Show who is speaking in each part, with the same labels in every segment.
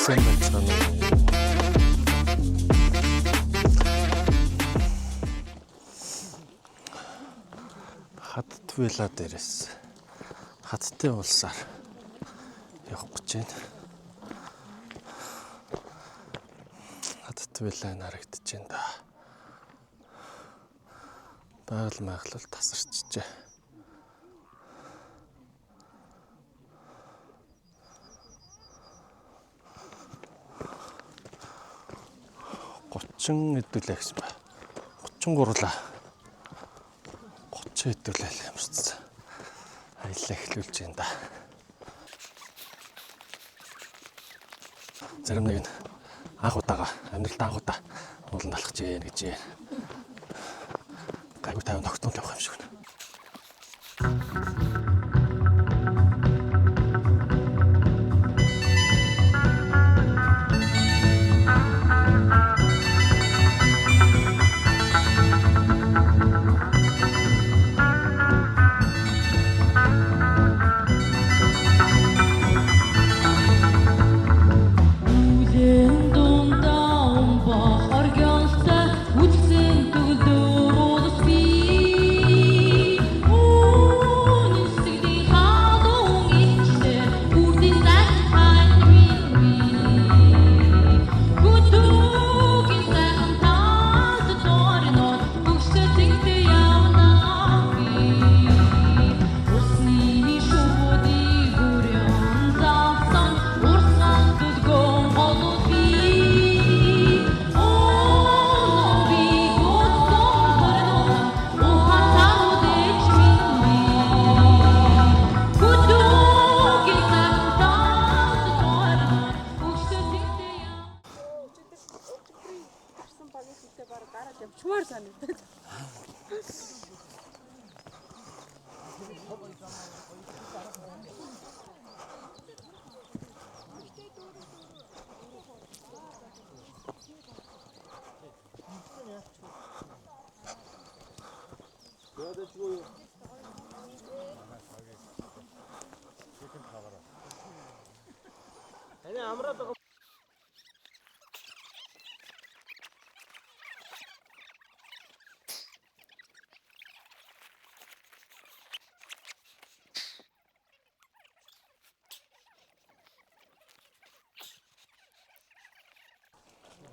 Speaker 1: Сайн байна. Хатт вилла дээрээс хаттай улсаар явах гэж байна. Хатт вилла харагдаж байна да. Байгаль майхлал тасарчжээ. Хэдүүлээ гэсэн ба. 33-лаа. 30 хэдүүлээ л ямарчсан. Аялал эхлүүлж байна да. Зарим нэг нь анх удаага амьдралд анх удаа ууланд алхаж ийн гэж. Гайгүй тайван тогтнол явах юм шиг байна.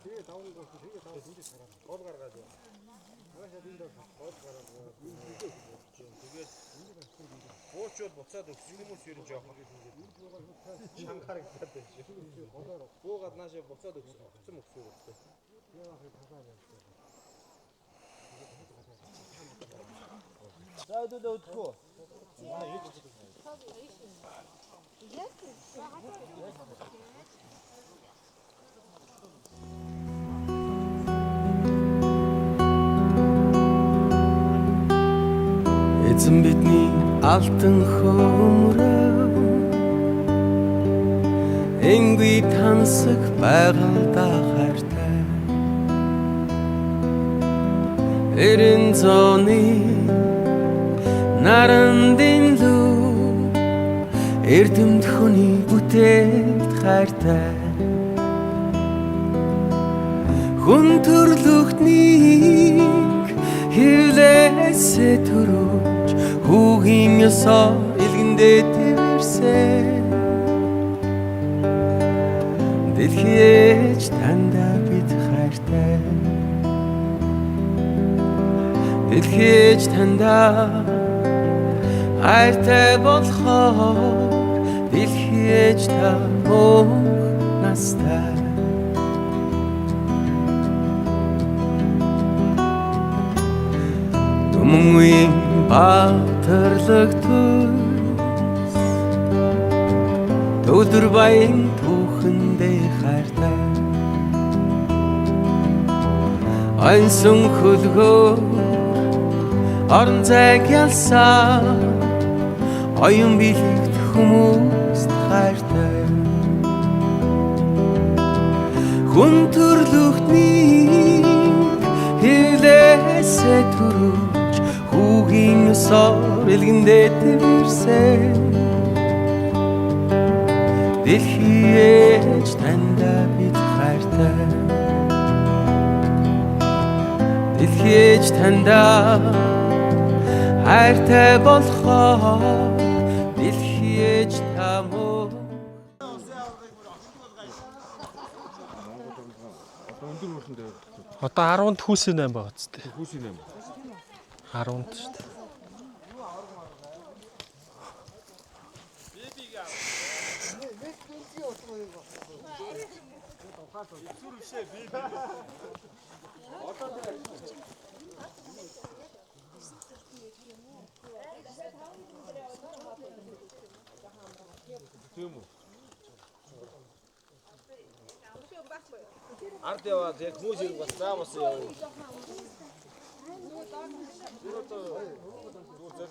Speaker 2: 되게 나오는 거 되게 다 굉장히 잘하네. 거울 갈아가지고. 하나씩 딘다 거울 갈아가지고. 그게 보초 보차도 지금을 쓰는 죠. 장카를 갖다 줘. 보가 나셔 보차도 좀 없어. 나도 너 어떻고?
Speaker 3: Эзэн бидний алтан хөмрөө энгүй тансаг байгальдаа хайртай эрен зооны нарандин лүү эрдэмт хүний бүтээлд хайртай хүн төрлөختнийг хилээсээ төрөөж хүүгийн ёсоо илгэндээ тэрсэн дэлхийч тандаа бид хайртай дэлхийч тандаа хайртай болохоор дэлхийч та мөн настай Мөнгөний баатарлаг төс өдөр баян түүхэндээ хайртай Айсан хөлгөө орон зайг ялсан оюун билэгт хүмүүст хайртай Хүн төрлөختнийг хилээсээ төрөө Хүүгийн ёсоор илгэндээ тэрсэн Дэлхийж таньда бид хайртай Дэлхийж таньда хайртай болохоор Дэлхийж тамуу
Speaker 1: Одоо 10-нд хүүсийн 8 байгаа ч тийм.
Speaker 2: Хүүсийн 8.
Speaker 1: 10-нд шүү дээ.
Speaker 2: Ард яваад яг хүмүүс ирэх бас заавал яв.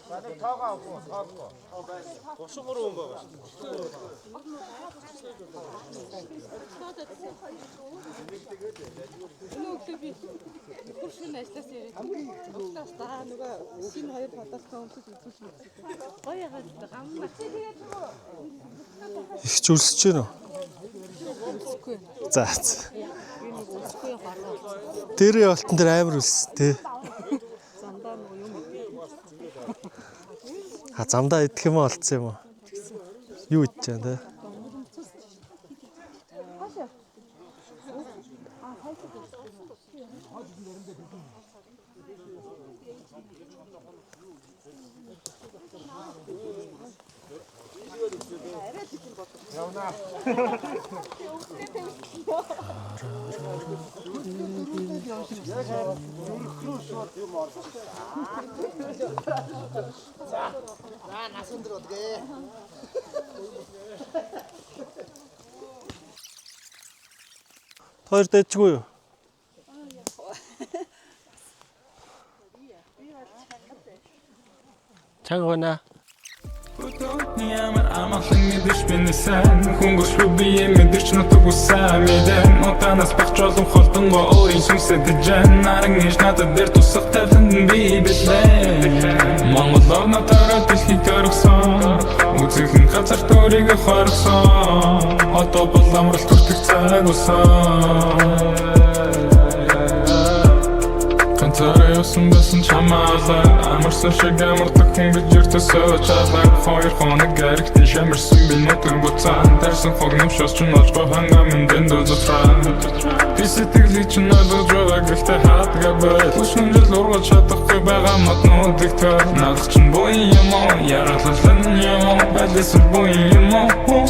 Speaker 2: Санаа таагаа авах таагаа. 33 хүн байгаа шүү дээ.
Speaker 4: Нөгөө би бүршин ажиллаж ирээд угтаас даа нөгөө шинэ хоёр подоос томсож үзүүлсэн. Гоё ягаад гамбар.
Speaker 1: Их ч үлсэж байна уу? За. Тэр явалтан дээр амар үлссэн тий.
Speaker 4: Замдаа нөгөө юм.
Speaker 1: Замдаа идэх юм олцсон юм уу? Юу идэж байна те? Хоёр дэжгүй юу? Чанга байна.
Speaker 5: Ямар амгалан мэдэж бинэсэн Хүнгөшгүй бие мэдэрч нутаг усаа мэдэн Утанаас багч олон холдонгоо өөрийн сүнсэд дэжэн Наран иш надад дээр тусах тавланд би бэлэн Монгол орнотойроо дэлхийд өргсөн Үзэхэн газар төрийг хорсон Одоо бол амралт хүртэх цаг усан Ганцаараа явсан байсан чамаалаа Амарсан шиг амардаг хүн гэж өртөсөө чаалаа Хоёр хоног гарагтын шамарсан би нутаг буцаан Тарсан хогнам шос ч нолж баханга мэндэн дозотраа Би сэтгэлийг ч нойлож байгаа гэхдээ хаадгаа бай Хүчнэн жил ургаж чадахгүй байгаа матнуудыг төр Надах ч буй юм уу, яраллан юм уу Байлисэл буй юм уу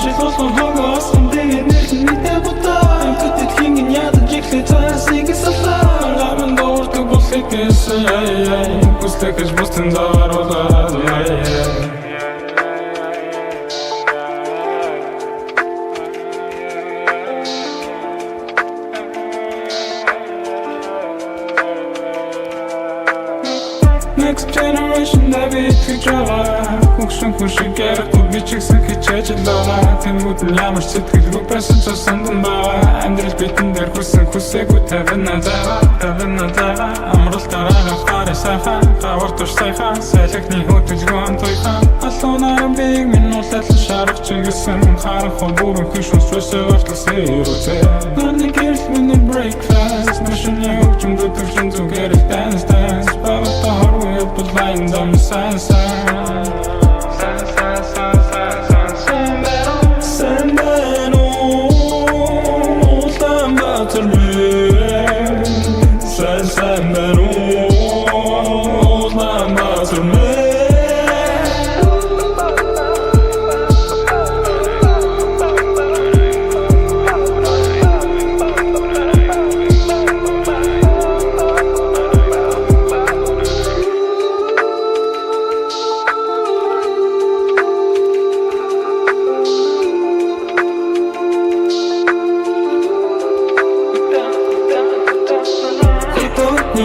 Speaker 5: Жил болго хогоос тэгээд нэрхэн мэдээ бутаа Амтад дэлхийн ядаж ихлэ тайсыг салаа Гаран доортог болохыг гэсэн Хүслэгэж бустын зааруулаад Next generation that we итгэж байгаа Хөгшин хүшиг ярихгүй би ч гэсэн хичээж байгаа Тэнгүүд нь ямар сэтгэлгүй байсан ч сандан байгаа Амьдрал битэн дээр хүсэн хүсээгүй тавина зайгаа Амралтаараа хараа сайхан Гавар туш сайхан Сайлахны хөтөлгөөн туйхан Алуунаран бийг минь уулайлан шарах чигэсэн Харанхуу бүрэн хүш унсвэсээ орталсан ирүүцээ Нарны гэрэл миний breakfast Машины хөгжим дутвшин зүгээр dance Бавата хоргүй явбал лайн дам сайн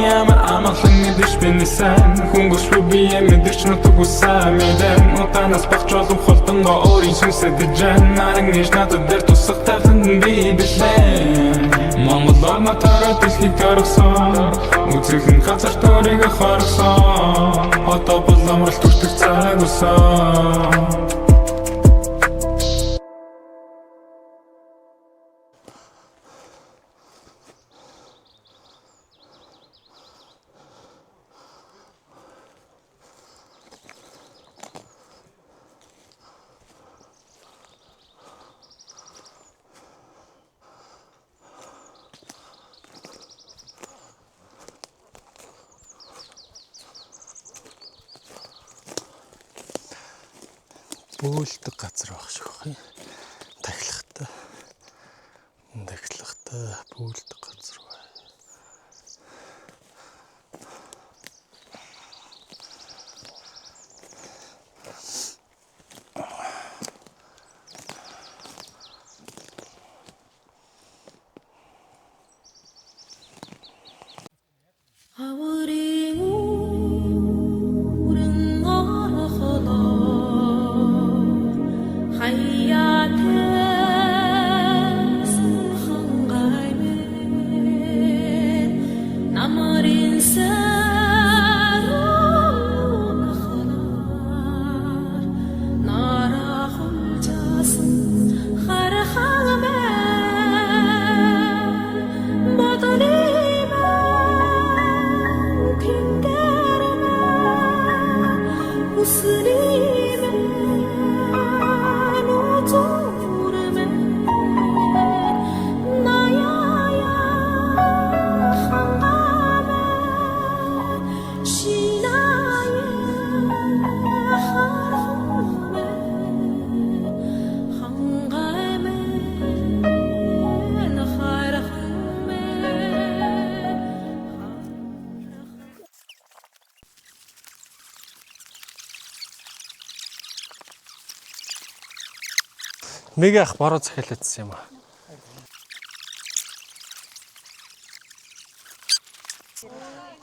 Speaker 5: Ямар амгалан мэдэж бинэсэн Хүнгөшгүй бие мэдэрч нутаг усаа мэдэн Утанаас багч олон холдонгоо өөрийн сүнсэд дэжэн Наран иш надад дээр тусах тавланд би бэлэн Монгол орнотойроо дэлхийд өргсөн Үзэхэн газар төрийг хорсон Одоо бол амралт хүртэх цаг усан
Speaker 1: бөөлдөг газар байх шиг байна. Тахилгатай. Бөөлдөг газар байна.
Speaker 6: 아무리 우른 걸어걸어 하얀 한가임에 남어린 새로운 하나 나라 혼자서 하라하면 모든
Speaker 1: Мега ах бороо захиалагдсан юм аа.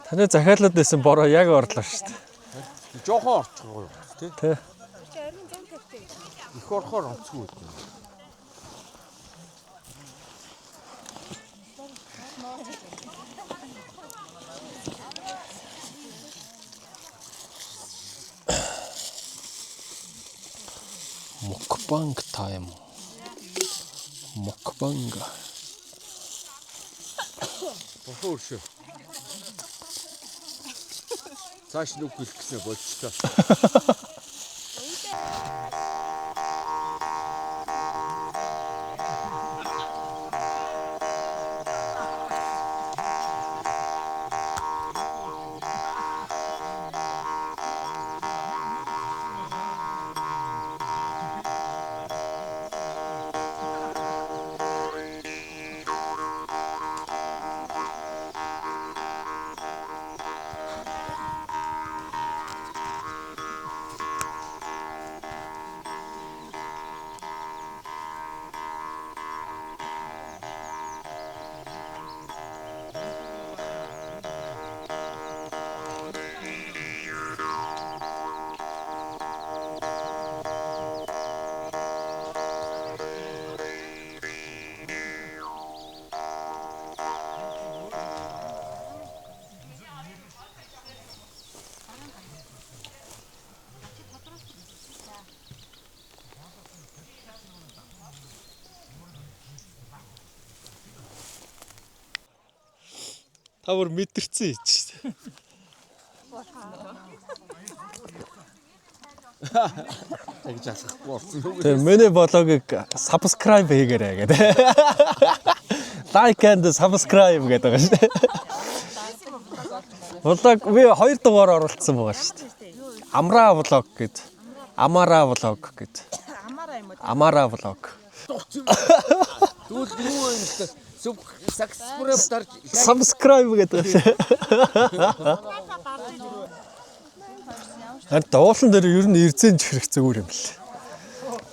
Speaker 1: Таны захиалаад байсан бороо яг орлоо шүү дээ.
Speaker 2: Жохон орчихгоо тий.
Speaker 1: Тэ.
Speaker 2: Их орохоор онцгүй үү.
Speaker 1: Mukbang time. Mukbang.
Speaker 2: Бохоо өршөө. Цааш нүг хэлэх гэсэн болчихлоо.
Speaker 1: Та бүр мэдэрсэн юм чи.
Speaker 2: Тэгж асахгүй болсон.
Speaker 1: Тэгээ миний блогийг subscribe хийгээрэй гэдэг. Like and subscribe гэдэг байгаа шүү дээ. Блог би 2 дугаар оруулсан байгаа шүү дээ. Амра блог гэд. Амара блог гэд. Амара блог.
Speaker 2: Түл юу юм бэ?
Speaker 1: Subscribe гэдэг. Харин дуулан дээр ер нь ирзэн чирэх зүгээр юм л.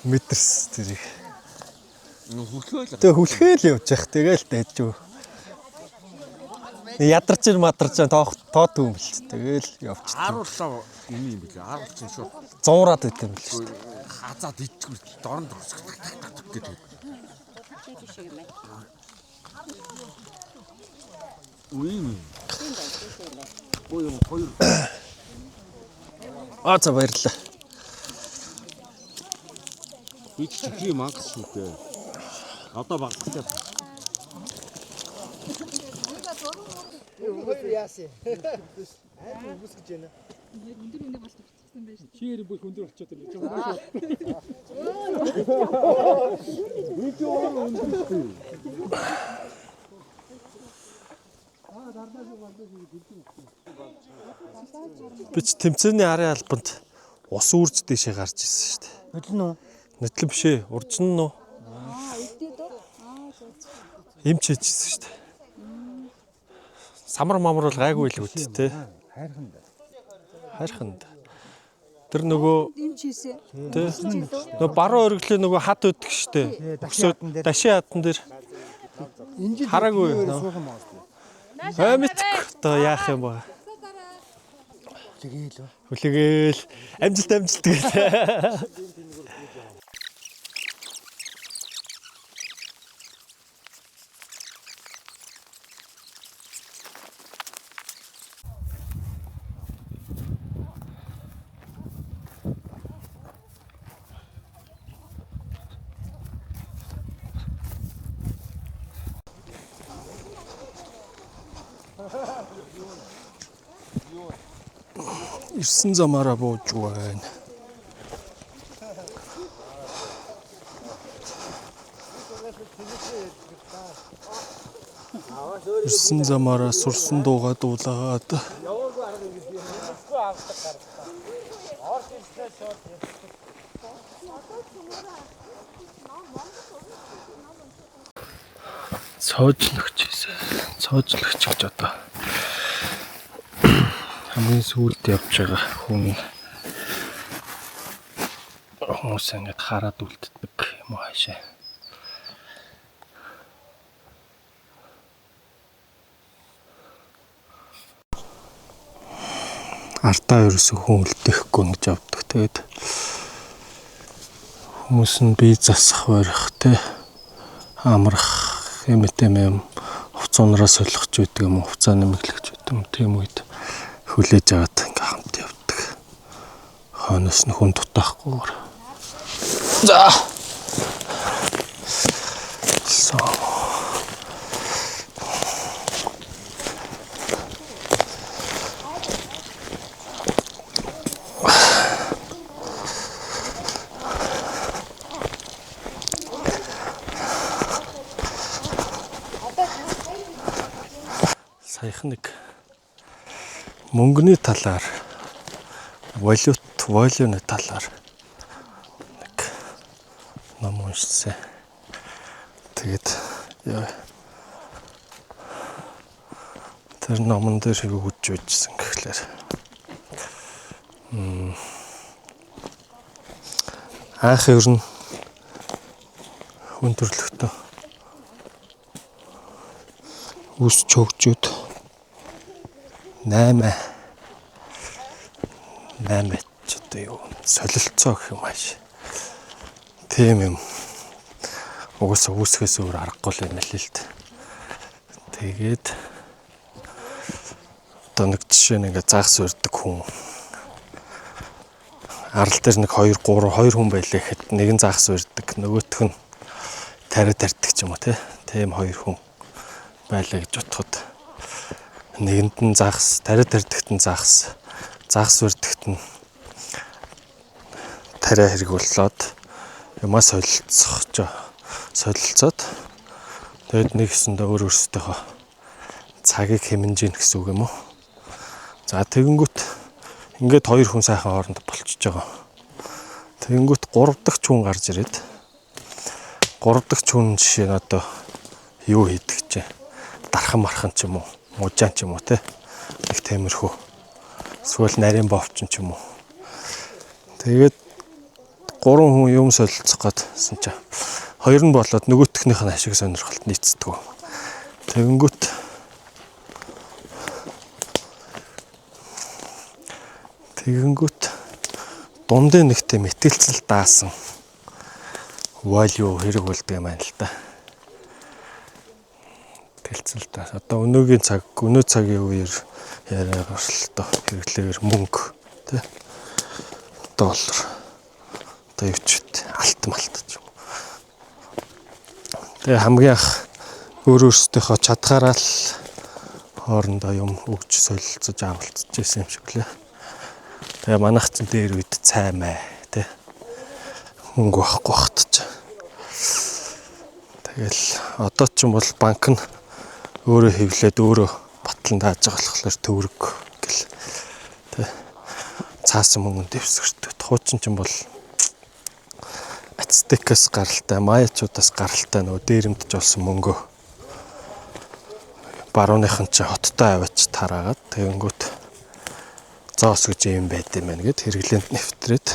Speaker 1: Мэдэрс тэрийг. Тэгээ хүлхээл явж явах. Тэгээл дайжгүй. Ядарч мадарч тоод юм л. Тэгээл явчих.
Speaker 2: Харууллаа юм билээ. Харуулсан шууд.
Speaker 1: Зуураад байт юм л шүү дээ.
Speaker 2: Хазаад идчихгүй дорн төгсөх гэдэг. Үгүй. Хоёр.
Speaker 1: За баярлалаа.
Speaker 2: Би чи мангас шүү дээ. Одоо багтдаг. Өөр яасан. Үгс гэж байна.
Speaker 4: Өндөр үнэ болж бичсэн байж.
Speaker 5: Чигээр бүх өндөр болчиход байна.
Speaker 1: Би ч тэмцээний арын албанд ус үрж дэшээ гарч ирсэн шүү дээ.
Speaker 2: Хөдлөн үү?
Speaker 1: Нотлон биш ээ. Уржин нь. Имч хийчихсэн шүү дээ. Самар мамар бол гайгүй л үүд те. Хайрханд. Тэр нөгөө нөгөө баруун өргөлөө нөгөө хад өдг штэ. Өксөд дашин хатан дээр хараагүй. Мэдгүй. Одоо яах юм бэ? Хүлэгээл амжилт гээл. Ирсэн замаараа бууж байна. Ирсэн замаараа сурсан дуугаа дуулаад. Цоожлогч гэж одоо хамгийн сүүлд явж байгаа хүмүүс ингэж хараад үлддэг юм уу хаашаа. Артаа ерөөсөө хүн үлдээхгүй гэж авдаг. Тэгээд хүмүүс нь бие засах барих те амрах юм хувцаанаас солихч байдаг юм уу, хувцаа нэмэглэгч байдаг юм. Тийм үед хүлээж аваад ингээм хамт явдаг. Хойноос нь хүн дутаахгүйгээр. За. Саяхан нэг мөнгөний талаар валюуны талаар нэг ном уншсан. Тэгээд тэр номон дээр юу гэж бичсэн гэхлээр анх ер нь хүн төрлөختөө үс чөгжүүд 8 ч одоо юу солилцоо гэх юм ааш. Тийм юм. Угсаа үүсгэс өөр аргагүй юм л л дээ. Тэгээд одоо нэг жишээ нэг загас өрдөг хүн. Арал дээр нэг 2 хүн байлаа гэхэд нэг нь загас өрдөг, нөгөөх нь тариа тарьдаг ч юм уу тийм 2 хүн байлаа гэж бодоход нэгэнд нь загас, тариа тарьдагт нь загас өрдөгт нь тариа хэрэглээд юмаа солилцоод тэгээд нэгсэндээ өөрөөсөө цагийг хэмнэж ийн гэсэн үг юм уу. За тэгэнгүүт ингээд 2 хүн сайхан хооронд болчихж байгаа. Тэгэнгүүт 3 дахь хүн гарч ирээд 3 дахь хүн жишээ нь одоо юу хийдэг ч дархан ч юм уу, мужаан ч юм уу нэг темирхүү. Эсвэл нарийн бовчин ч юм уу. Тэгээд 3 хүн юм солилцох гэдсэн чинь 2 нь болоод нөгөөтгнийх нь ашиг сонирхолд нийцдэг. Тэгэнгүүт дундын нэгтэй мэтгэлцэл даасан value хэрэг болдог юм байна л да. Мэтгэлцэл одоо өнөөгийн цагийн үеэр яриаг оролтоо хэрэглээгээр мөнгө доллар одоо юу ч алт ч юм. Тэгээ хамгийн анх өөрөөсөө чадхаараа л хоорондоо юм өгч солилцож авалцж байсан юм шиг лээ. Тэгээ манайх ч дээр үед цаймаа мөнгө байхгүй багтаж. Тэгэл одоо ч юм бол банк нь өөрөө хэвлээд өөрөө батлан тааж байгаа болохоор төвөрг гэл цаасан мөнгөнд дэвсгэрдэг. Хуучин ч юм бол ацтекээс гаралтай, маячуудаас гаралтай нөгөө дээрэмдж болсон мөнгөө барууныхан чи хоттой аваач тараагаад тэгэнгүүт зоос гэж юм байд юм байна гэд хэрэглээнд нэвтрээд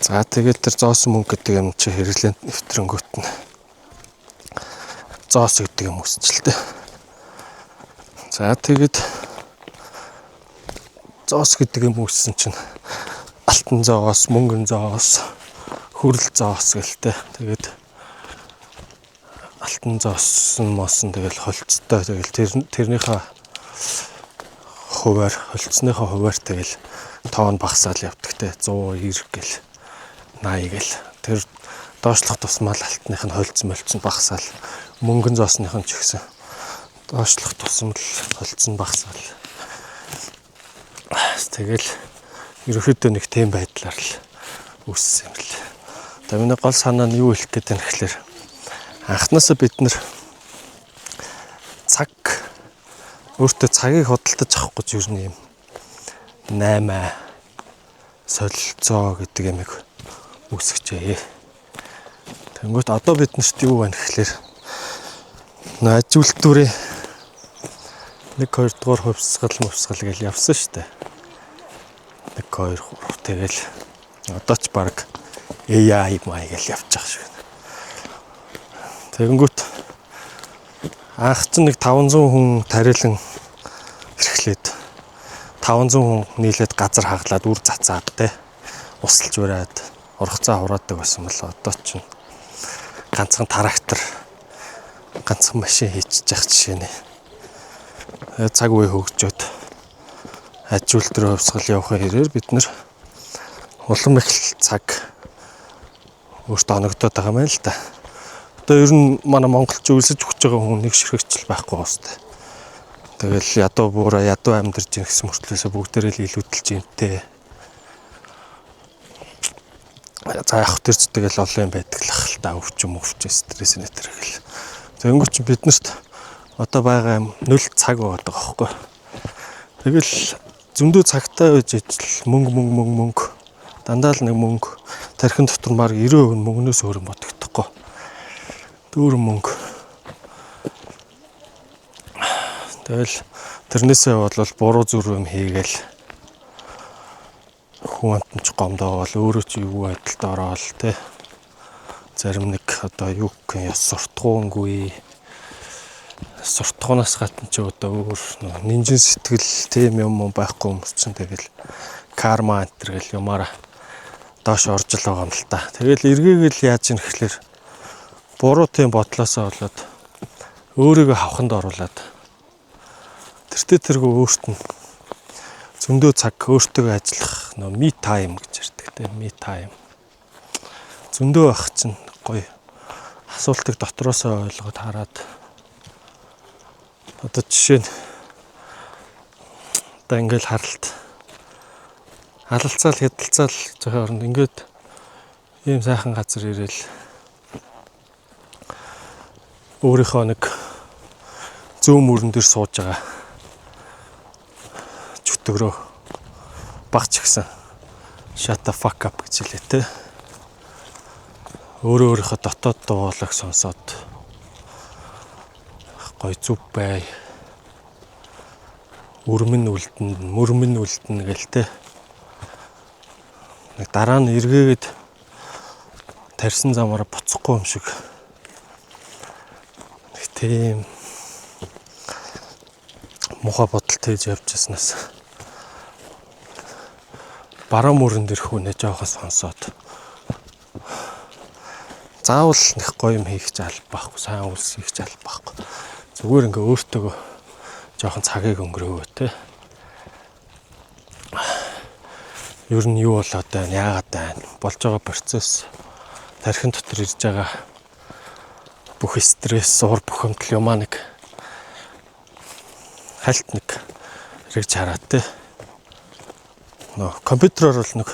Speaker 1: за тэгээд тэр зоос мөнгө гэдэг юм чи хэрэглээнд нэвтрэнгүүт нь зоос гэдэг юм өсчлээ. За тэгээд зоос гэдэг юм өссөн чинь алтан зоос, мөнгөн зоос, хүрэл зоос гэлтэй. Тэгээд алтан зоос нь мосон тэгэл холцтой тэгэл тэрнийхээ хуваар холцсныхаа хуваар тэгэл тоон багасаал явдаг те 190 гэл 80 гэл тэр доошлох тусмал алтных нь холцсон багасаал мөнгөн зоосных нь ч гэсэн доошлох тусмал холцсон багасаал тэгэл ерөөхдөө нэг тийм байдлаар л үссэн юм л. Тэгээ миний гол санаа нь юу хэлэх гээд байна гэхээр анхнаасаа бид нэр цаг өөртөө цагийг худалдаж авах гэж юу юм 8 солилцоо гэдэг ямиг үсгэжээ. Тэнгүүт одоо биднэрт юу байна гэхээр ажилтнуудын 1 2 дугаар хувьсгал гэж явсан шүү дээ. 1 2 3 тэгэл одоо ч баг AI май гэж явж байгаа шүү. Тэгэнгүүт анх ч нэг 500 хүн тарилан эрхлээд 500 хүн нийлээд газар хаглаад үр цацаад те усалж бариад ургацаа хураадаг байсан бол одоо ч ганцхан трактор ганцхан машин хийчихэж явах жишээ нэ. Цаг үе хөгжөөд ажилтнуудын хувьсгал явахын хэрээр бид нэр улам их цаг өөртөө оногдоод байгаа юм л да. Одоо ер нь манай Монголч үйлсэж өгч байгаа хүн нэг ширхэгчл байхгүй гоостай. Тэгэл ядуу буураа ядуу амьдарч ийн гэсэн мөртлөөсөө бүгдээрээ л илүүдэлж юмтэй. За явах төрч тэгэл олон юм байдаг л ах л та өвчм стресс нэтэр гэл. Тэгэнгүүт чи биднэрт одоо байгаа юм 0 цаг байгаа байхгүй. Тэгэл зөндөө цагтай байж ижил мөнгө дандаа л нэг мөнгө тархин дотор маар 90% нь мөнгнөөс өөр юм бодогдохгүй. Дүүрэн мөнгө. Тэгэл тэрнээсээ бол буруу зүрх юм хийгээл хүн амтч гомдоогоол өөрөө чи юу байдалд ороод те зарим нэг одоо юу гэх ёс суртахуунгүй суртахуунаас гадна ч одоо өөр нинжин сэтгэл тийм юм байхгүй хүмүүс чинь тэгэл карма энтер гэл юмараа доош орж л байгаа юм л та. Тэгэл эргээгээл яаж юм гэхэлэр буруу тийм бодлоосоо болоод өөрийгөө хавханд оруулаад тэртээ тэргүй өөрт нь зөндөө цаг өөртөө ажиллах нөө me time гэж ярьдаг тийм me time. Зөндөө ах чинь гоё асуултыг дотроосоо ойлгоод хараад одоо жишээ нь одоо ингээл халалцаал хядалцаал зохио оронд ингээд ийм сайхан газар ирээл өөрийнхөө нэг зүүн мөрөн дээр сууж байгаа чөтгөрөө багч гисэн shut the fuck up гэж хэлээ те. Өөрийнхөө дотоод дуулаг сонсоод гой зүв бай. Мөрмөн үлдэн гэл те. Нэг дараа нь эргээгээд тарьсан замаараа буцахгүй юм шиг. Нэг тийм муха бодол тээж явж яснаас бараа мөрөн дэр хүнээ жоохон сонсоод заавал нэг гоё юм хийх жаал байхгүй, сайн үйлс хийх жаал байхгүй. Зүгээр ингээ өөртөө жоохон цагийг өнгөрөөвөө те. Ер нь юу болоод байна, яагаад байна, болж байгаа процесс, тархин дотор ирж байгаа бүх стресс, уур бухимдал юмаа нэг хальт нэг хэрэгж хараад те. Компьютероор бол нэг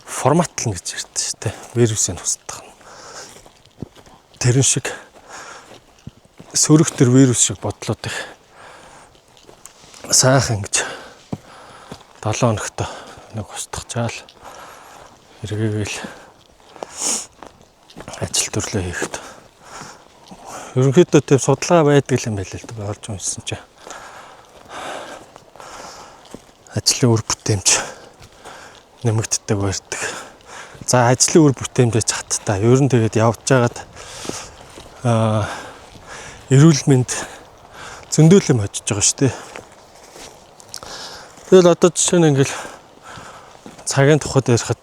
Speaker 1: форматлна гэж ярьдаг шүү дээ. Вирусыг устгах нь. Тэрэн шиг сөрөг төр вирус шиг бодлоод их сайхан ингэж 7 хоногт нэг устгачаал эргээгээл ажил төрлөө хийхэд. Ерөнхийдөө тийм судалгаа байдаг юм байл л да орж уншсан чинь. Ажлын үр бүтээмж нэмэгддэг барьдаг. За ажлын үр бүтээмжээ хаттай. Ер нь тэгээд явж байгаад эрүүл мэнд зөндөлөм хожиж байгаа шүү дээ. Тэгэл одоо жишээ нь ингээл цагийн тухайд ярихад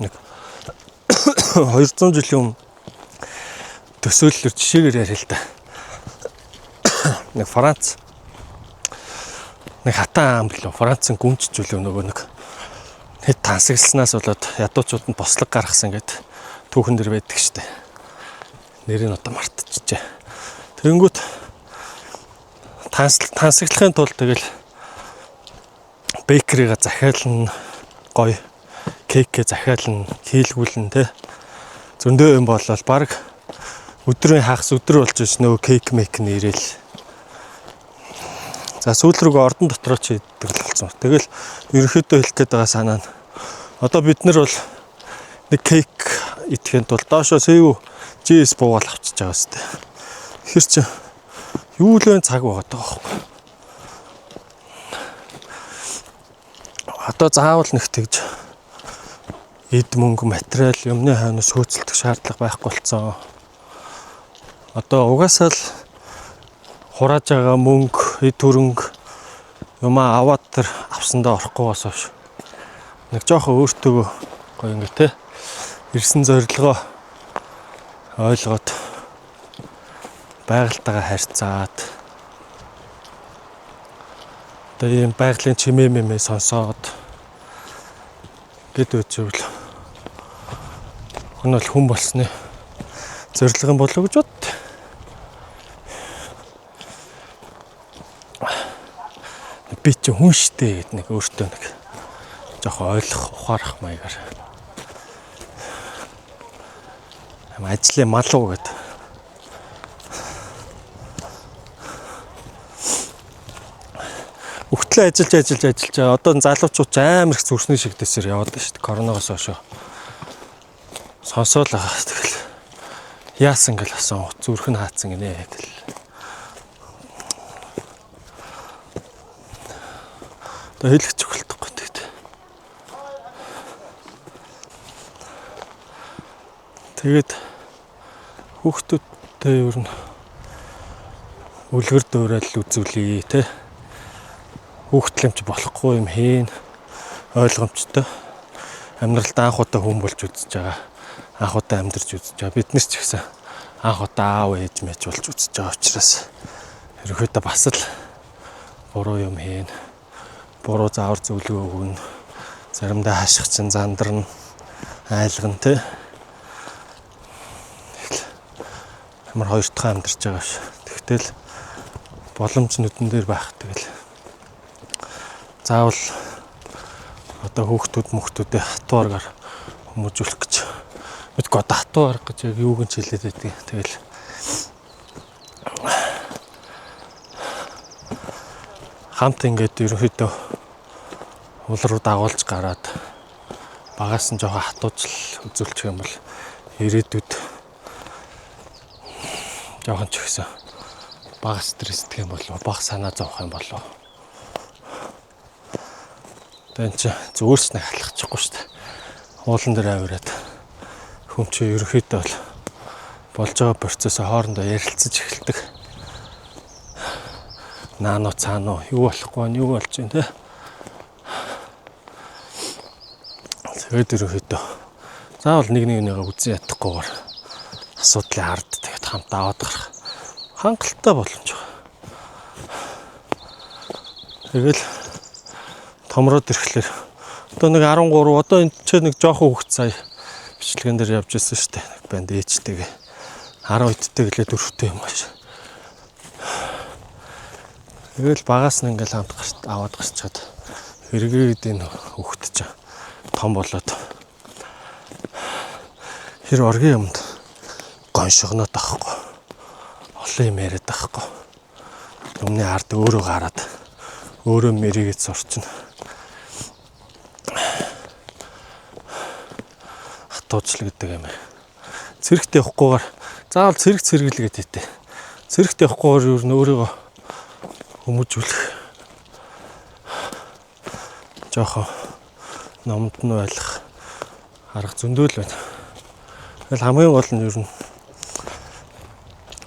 Speaker 1: нэг 200 жилийн өмнө төсөөллөөр жишээгээр ярил л да. Нэг Франц нэг хатан ам билүү Францын гүнж зүйлөө нөгөө нэг хэд тансагласнаас болоод ядуучууд нь бослог гаргасан гэд түүхэн дэр байдаг штэ. Нэрийг одоо мартчихжээ. Тэнгүүт тансаглахын тулд тэгэл бейкерийга захиална, гоё кейкээ захиална, хийлгүүлнэ те. Зөндөө юм болол баг өдрийн хагас өдөр болж ш нөгөө кейк мейк нэрэл. За сүүл рүү ордон дотроо ч иддэг л болсон. Тэгэл ерөнхийдөө хэлэх гээд байгаа санаа нь одоо бид нар бол нэг кейк идэхэд бол доошоо сэв жис буугаал авчиж байгаа сте. Хэр чи юу л вэ цаг байгаа байхгүй. Одоо заавал нэг тэгж эд мөнгө материал юмны хойноос хөөцөлдөх шаардлага байхгүй болцсон. Одоо угаасаа л хурааж байгаа мөнгө, эд хөрөнгө юмаа аваад тэр авсандаа орохгүй бас нэг жоохон өөртөө гоё ингэ те ирсэн зорилгоо ойлгоод байгальтайгаа харьцаад одоо ийм байгалийн чимээ мэмээ сонсоод гэд үчвэл энэ бол хүн болсны зорилго юм болов уу гэж бод. Би ч хүн штэ гэд нэг өөртөө нэг жоохон ойлгох ухаарах маягаар. Ажлын малуу гэд. Өгтлээ ажиллаж байгаа. Одоо залуучууд ч амар их зүрхний шигдээсээр яваад байна шүү дээ. Коронавигоос хойш. Сонсоол байгаа. Тэгэл яасан гэл асан зүрх нь хаацсан гинэ гэл. Одоо хэлэх чухалдахгүй тэгээд. Тэгээд хүүхдүүдтэй ер нь үлгэр дуурайл үзүүлээ те. Хүүхдлэмж болохгүй юм хийн ойлгомжтой амьдралд анх удаа хүн болж үзэж байгаа, анх удаа амьдарч үзэж байгаа. Бид нар ч ихсэн анх удаа аав ээж мэж болж үзэж байгаа учраас ерөөхдөө бас л буруу юм хийн, буруу заавар зөвлөгөө өгнө, заримдаа хаших чинь зандарна, айлгана те. Ямар хоёр дахь амьдарч байгаа ш. Тэгтэл боломж нүдэн дээр байх тэгэл. Заавал одоо хүүхдүүдээ хатуургаар хүмүүжүүлэх гэж мэдгүй одоо хатуур гэж яг юуг нь хэлээд байдгийг. Тэгэл хамт ингээд ерөнхийдөө уул руу дагуулж гараад багаас нь жоохон хатуужл үзүүлчих юм бол ирээдүйд жоохон ч ихсэн бага стресстэй юм болов, бага санаа зовох юм болов. Тэн чи зүгээрс нэг халахчихгүй шүү дээ. Уулан дээр авираад хүн чи ерөөхдөө бол болж байгаа процессоо хоорондоо ярилцаж эхэлдэг. Наано цаано юу болохгүй нь юу болж байна те. Тэгээд ерөөхдөө заавал нэг нэгээ үзэн ядахгүйгээр асуудлын ард тэгээд хамт аваад гарах хангалттай боломж байна. Тэгэл томроод ирэхлээр одоо нэг 13 одоо энэ ч нэг жоохон хөвгт сая бичлэгэн дээр явж ирсэн шүү дээ. Нэг банд ээжтэйгээ 12-тэй гэлээ 4-тэй юм ааш. Тэгэл багаас нь ингээл хамт гарт аваад гарчаад хэрэгээд энэ хөвгт ч том болоод хэр оргийн юмд гоншигноод тахгүй. Олон юм яриад тахгүй. Өмнө ард өөрөө гараад өөрөө мэрийгэд сурчна. уучлал гэдэг юм. Цэрэгт явахгүйгээр заавал цэрэг цэргэлгээд хийтэ. Цэрэгт явахгүйгээр юу н өөрийгөө хүмүүжүүлэх жоохон номд нь байлах арга зөндөл байна. Тэгэл хамгийн гол нь юу н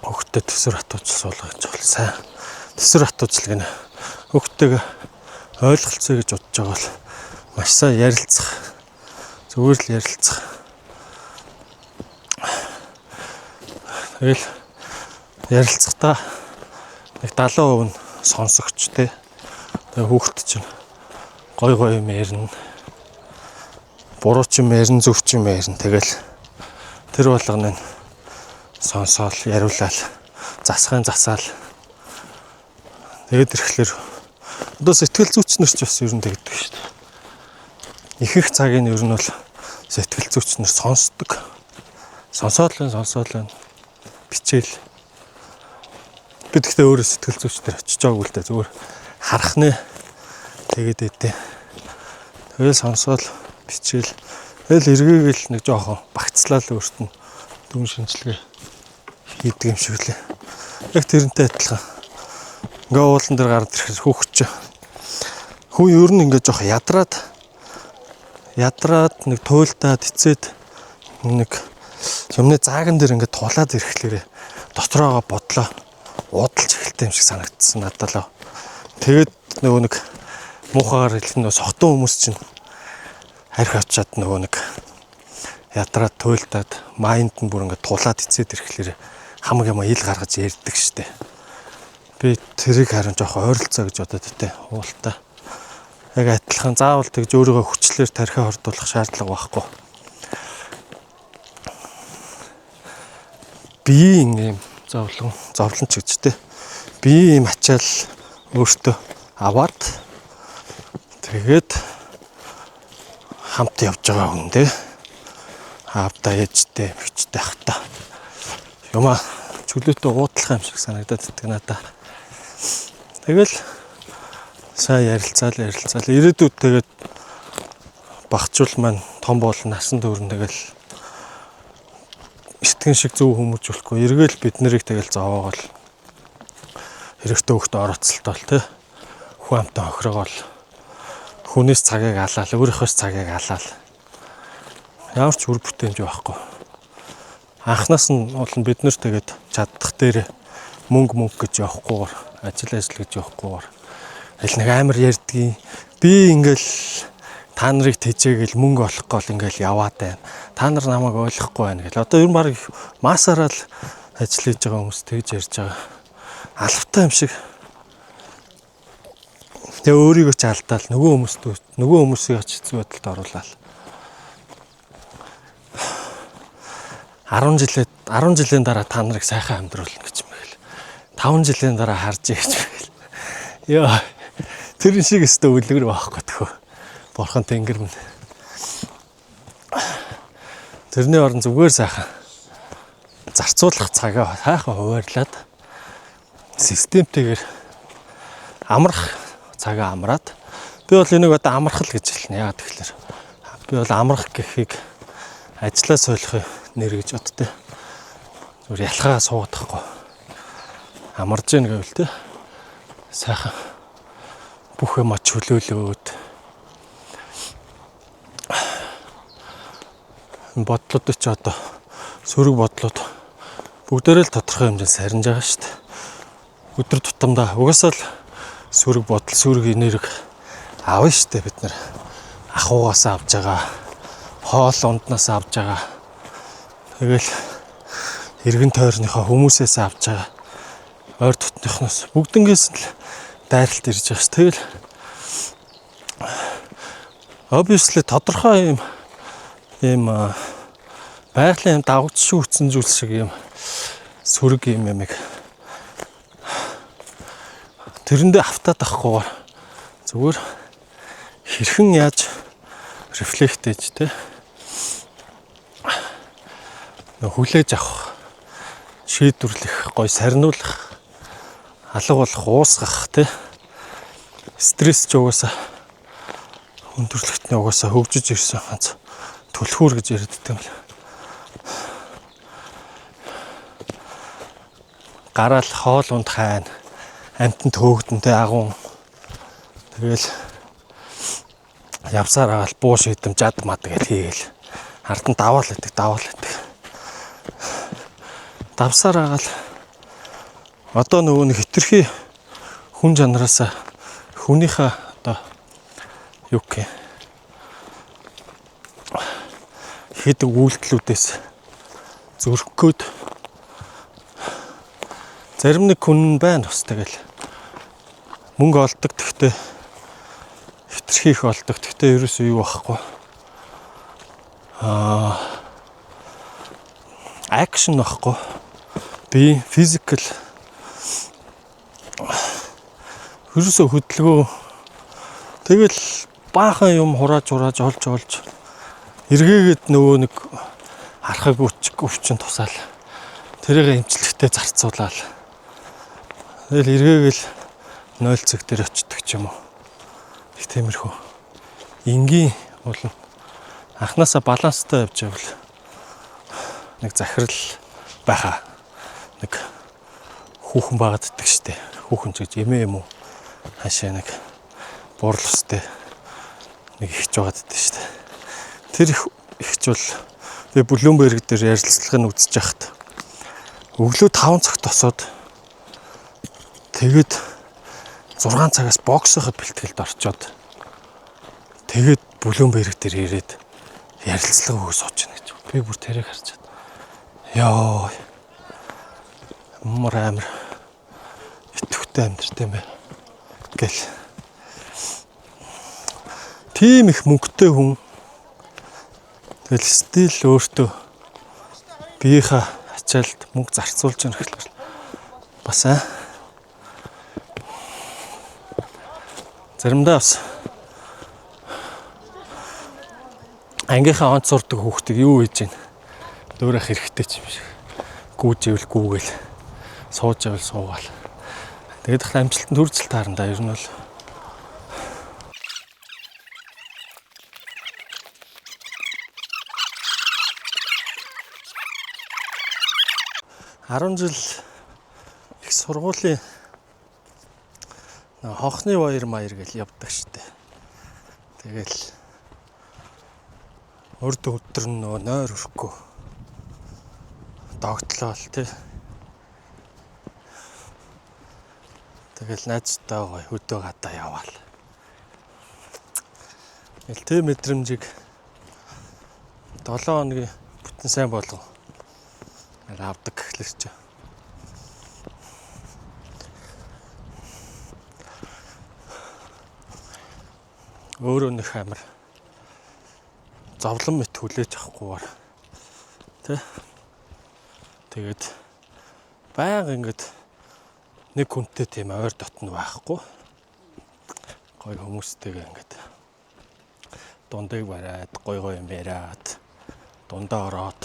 Speaker 1: хөвгтөд төсвөр хатуучлал суулгаж бол сайн. Төсвөр хатуучлал гэнэ. Хөвгтэйг ойлголцъё гэж бодож байгаа бол маш сайн ярилцах. Зүгээр л ярилцах. Тэгэл ярилцахтаа нэг 70% нь сонсогч те. Тэгээ хүүхэд чинь гой юм ярина. Буруу ч юм ярина, зөв ч юм ярина. Тэгэл тэр болгоны сонсоол, яриулаад засахын засаал. Тэгээд ирэхлээр одоо сэтгэл зүйчнэр ч бас ер нь тэгдэг шүү дээ. Их цагийг нь ер нь бол сэтгэл зүйчнэр сонсдог. Сонсоол байна. Бичээл. Би тэгтээ өөрөө сэтгэл зүйчнэр очиж байгаагүй л дээ. Зүгээр харах нэ. Тэгээд өгдөө. Тэгэл сонсоол, бичээл. Тэгэл эргээгээл нэг жоохон багцлал өөрт нь дүн шинжилгээ хийдэг юм шиг лээ. Яг тэрнтэй адилхан. Ингээ уулан дээр гараад ирэхэд хүүхч. Хүн ер нь ингээ жоохон ядраад нэг туйлдаад эцээд нэг юмны зааган дээр ингээ тулаад ирэхлээр дотроогоо бодлоо уудалж эхэлтэй юм шиг санагдсан надад л. Тэгээд нөгөө нэг муухагаар хэлэх нь сохтон хүмүүс чинь харих очиад нөгөө нэг ядраад туйлдаад майнд нь бүр ингээ тулаад эцээд ирэхлээр хамаг юм ил гаргаж ярьдаг штэ. Би тэрийг харин жоохон ойролцоо гэж бодоод өгдөө. Уултаа. Яг адилхан заавал тэгж өөрийгөө хүчлээр тархиа хордуулах шаардлага байхгүй. Биеийн юм зовлон ч гэж те. Биеийн юм ачаал өөртөө аваад тэгээд хамт явж байгаа хүн те. Аавда ээжтэй мэгчтэй хата. Юма чөлөөтэй уудлах юм шиг санагдаад байдаг надад. Тэгэл сайн ярилцаал ирээдүйд тэгээд багчул маань том болон насан турш тэгэл сэтгэн шиг зөв хүмүүжүүлэхгүй эргээл бид нарыг тэгэл зовоогоол хэрэгтэй хөхтө орооцолтол тэ хүн амтай хохирогоол хүнээс цагийг алаал өөрийнхөөс цагийг алаал ямар ч үр бүтээмж байхгүй анхнаас нь бол бид нар тэгээд чаддах дээр мөнгө гэж явахгүйгээр ажил гэж явахгүйгээр аль нэг амар ярьдгийн би ингээл та нарыг тэжээгээл мөнгө олох гол ингээл яваад байна. Та нар намайг ойлгохгүй байна гэл. Одоо ер нь баг масаараа л ажил хийж байгаа хүмүүс тэгж ярьж байгаа. Алавтай юм шиг. Тэгээ өөрийгөө ч алдаал нөгөө хүмүүсийг ч хэцүү байдалд оруулаад 10 жилийн дараа та нарыг сайхан амьдруулна гэж юм байл. 5 жилийн дараа харж гэж байл. Яа тэр шиг өстө үлгэр байхгүй тхөө. Бурхан тэнгэр минь. Тэрний орон зүгээр сайхан зарцуулах цагаа сайхан хуваарлаад системтэйгээр амрах цагаа амраад би бол энийг одоо амрахал гэж хэлнэ. Яагаад тэгэхээр би бол амрах гэхийг ажиллаа солихын нэр гэж боддтой. Зүгээр ялхаа суугаадахгүй. Амарж гин гэвэл тэ сайхан бүх юм чөлөөлөөд бодлууд ч одоо сөрөг бодлууд бүгдээрээ л тодорхой хэмжээнд сарниж байгаа шүү дээ. Өдөр тутамдаа угаасаа л сөрөг бодол, сөрөг энерги авна шүү дээ бид нар. Ахуугаас авж байгаа, хоол унднаас авж байгаа. Тэгэл эргэн тойрныхоо хүмүүсээс авж байгаа. Ойр дотныхноос бүгднгээс л дайралт ирж байгаа ш. Тэгэл obviously тодорхой ийм байгалийн давгдшгүй үтсэн зүйл шиг ийм сөрөг юм ямиг тэрэндээ автаад авахгүйгээр зүгээр хэрхэн яаж рефлект хийж те хүлээж авах шийдвэрлэх гой сарниулах алга болох уусгах те стресс ч угаасаа өндөрлөгтний угаасаа хөгжиж ирсэн ганц түлхүүр гэж ярьддаг юм л. Гараал хоол унд хайн амтан төөгдөнтэй агуун тэгэл явсаар агаал буу шидэм жад мад гэл хийгээл ард нь даваал идэг давсаар агаал одоо нөгөө нэг хитрхи хүн чанараасаа хүнийхээ одоо юу гэх хийдэг үйлдэлүүдээс зөрөх гээд зарим нэг хүн байна бас тэгэл мөнгө олдог гэхдээ хитрхи их олдог гэхдээ ерөөсөө юу байхгүй акшн байхгүй би физикал ерөөсөө хөдөлгөөн тэгэл баахан юм хурааж олж эргээгээд нөгөө нэг харахаг өвчин тусаал тэрийг эмчилгээтэй зарцуулаад тэгэл эргээгээл 0 цаг дээр очдөг ч юм уу их тиймэрхүү энгийн бол анханасаа баланстай явж байвал нэг захирал байхаа нэг хүүхэн байгаад иддэг штэ хүүхэн ч гэж эмээ юм уу хашаа нэг бурал устэй нэг ихч байгаад иддэг штэ тэр ихч бол би Bloomberg дээр ярилцлагыг үзэж байхад өглөө 5 цагт тосоод тэгээд 6 цагаас боксоход бэлтгэлд орчоод тэгээд Bloomberg дээр ирээд ярилцлага өгөө сууж байна гэж. Би бүр тэрийг харчаад ёо амар итгэвтэй амьдрт юм байна гэл. Тийм их мөнгөтэй хүн тэгэл стил өөртөө биеийнхээ ачаалд мөнгө зарцуулж байгаа гэхэлэр бас заримдаа бас ангийнхаа онц сурдаг хүүхдийг юу хийж гин дөөрөх хэрэгтэй ч юм шиг гүүживэл гүүгээл сууж ивэл суугаал тэгээд их амжилтанд хүртэл таарна ер нь бол 10 жил их сургуулийн хонхны баяр гэж явдаг штэ. Тэгэл урд өдөр нь нойр өрөхгүй догтлол тий. Тэгэл найзтай хөдөө гадаа яваал. Элтэй мэдрэмжийг 7 хоногийн бүтэн сайн болгоо авдаг гэхлээр чи. Өөрөө нөх амар зовлон мэт хүлээж авахгүйгээр тий. Тэгээд баян ингээд нэг хүнтэй тийм ойр дотн байхгүй. Гой хүмүүстэйгээ ингээд дундыг бариад гой юм яриад дундаа ороод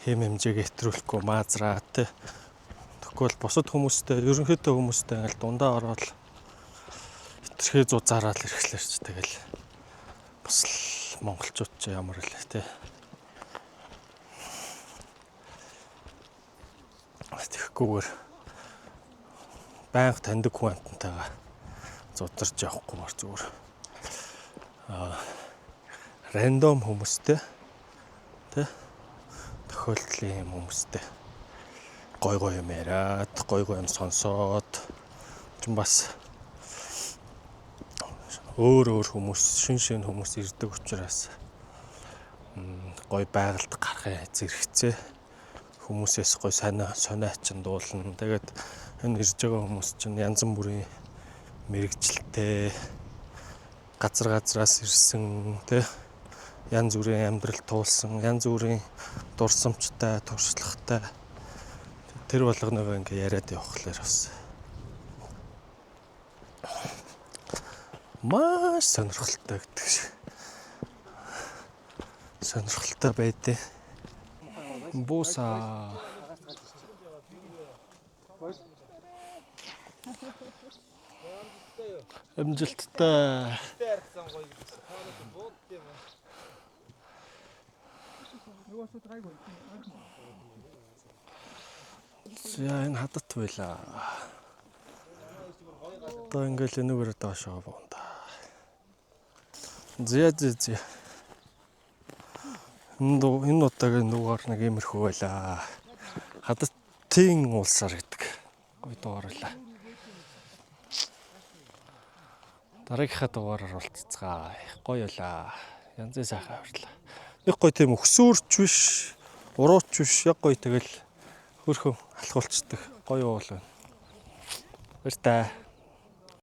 Speaker 1: хэм хэмжээг хэтрүүлэхгүй маазраад тий. Тэгвэл бусад хүмүүстэй ерөнхийдөө хүмүүстэй ингээл дундаа ороод хитрхээ зузаараад ирэхлээр ч тэгэл бас л монголчууд ч ямар л тий. Тэгэхгүйгээр байнга таньдаг хүн амтантайгаа зузарч явахгүйгээр зүгээр рандом хүмүүстэй тий тохиолдлын хүмүүстэй гой юм яриад гой юм сонсоод ч бас өөр хүмүүс шин хүмүүс ирдэг учраас гой байгальд гарахын зэрэгцээ хүмүүсээс гой сонио ачин дуулна. Тэгээд энэ ирж байгаа хүмүүс чинь янз бүрийн мэрэгчлээ газраас ирсэн тий янз бүрийн амьдрал туулсан янз бүрийн дурсамжтай туршлагатай тэр болгоноогоо ингээ яриад явахлаар бас маш сонирхолтой гэдэг шиг сонирхолтой байдیں۔ Бууса амжилттай
Speaker 2: улаан гоё гэсэн. Хаанаас бууд юм аа.
Speaker 1: За энэ хадат байлаа. Одоо ингээл энүүгээр доошоо буунда. Зэ. Энэ удаагийн дугаар нэг иймэрхүү байлаа. Хадатын улсаар гэдэг. Гоё дугаар байлаа. Дараагийнхаа дугаараар уулзцгаа. Гоё байлаа. Янзын сайхан авирлаа. Их гоё тийм өксөөрч биш, урууч биш, яг гоё тэгэл хөрхөн алхуулцдаг. Гоё уул байна. Баяр таа.